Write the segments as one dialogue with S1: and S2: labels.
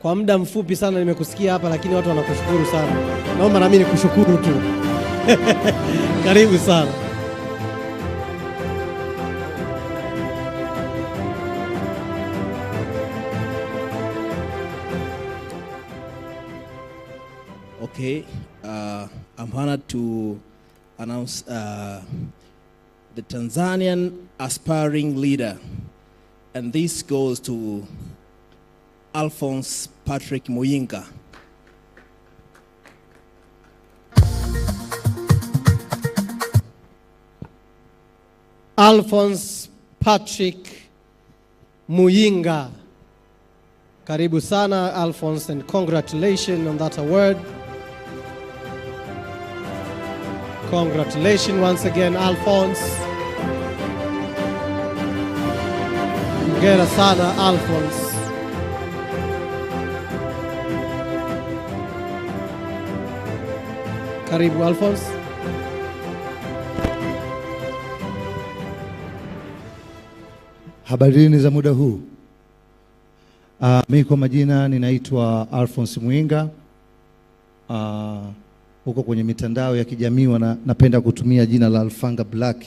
S1: Kwa muda mfupi sana nimekusikia hapa, lakini watu wanakushukuru sana. Naomba na mimi nikushukuru tu. Karibu sana.
S2: Okay, I'm honored to announce the Tanzanian aspiring leader, and this goes to Alphonse Patrick Muyinga.
S1: Alphonse Patrick Muyinga. Karibu sana Alphonse, and congratulations on that award. Congratulations once again Alphonse. Hongera sana Alphonse. Karibu Alphonse.
S3: Habarini za muda huu. Mimi kwa majina ninaitwa Alphonse Muyinga. Huko kwenye mitandao ya kijamii napenda kutumia jina la Alphanga Black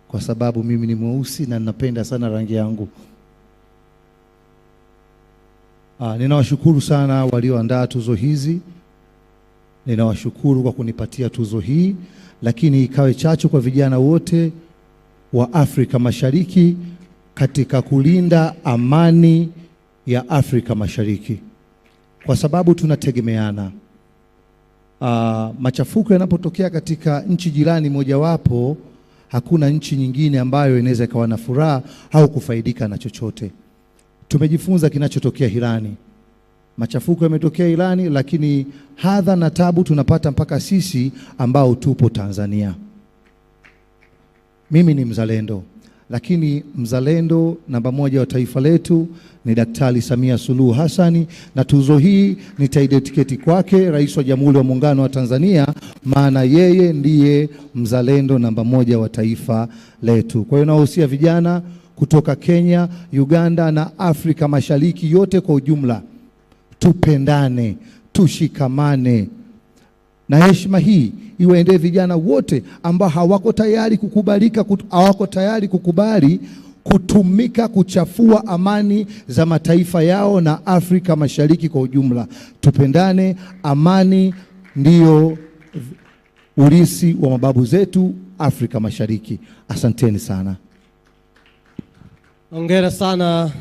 S3: kwa sababu mimi ni mweusi na ninapenda sana rangi yangu. Ninawashukuru sana walioandaa tuzo hizi. Ninawashukuru kwa kunipatia tuzo hii, lakini ikawe chachu kwa vijana wote wa Afrika Mashariki katika kulinda amani ya Afrika Mashariki, kwa sababu tunategemeana. Machafuko yanapotokea katika nchi jirani mojawapo, hakuna nchi nyingine ambayo inaweza ikawa na furaha au kufaidika na chochote. Tumejifunza kinachotokea Irani. Machafuko yametokea Irani, lakini hadha na tabu tunapata mpaka sisi ambao tupo Tanzania. Mimi ni mzalendo, lakini mzalendo namba moja wa taifa letu ni Daktari Samia Suluhu Hassan, na tuzo hii nitaidedicate kwake, Rais wa Jamhuri ya Muungano wa Tanzania, maana yeye ndiye mzalendo namba moja wa taifa letu. Kwa hiyo nawahusia vijana kutoka Kenya, Uganda na Afrika Mashariki yote kwa ujumla, tupendane, tushikamane, na heshima hii iwaendee vijana wote ambao hawako tayari kukubali kutumika kuchafua amani za mataifa yao na Afrika Mashariki kwa ujumla. Tupendane, amani ndiyo urithi wa mababu zetu Afrika Mashariki. Asanteni sana.
S1: Hongera sana.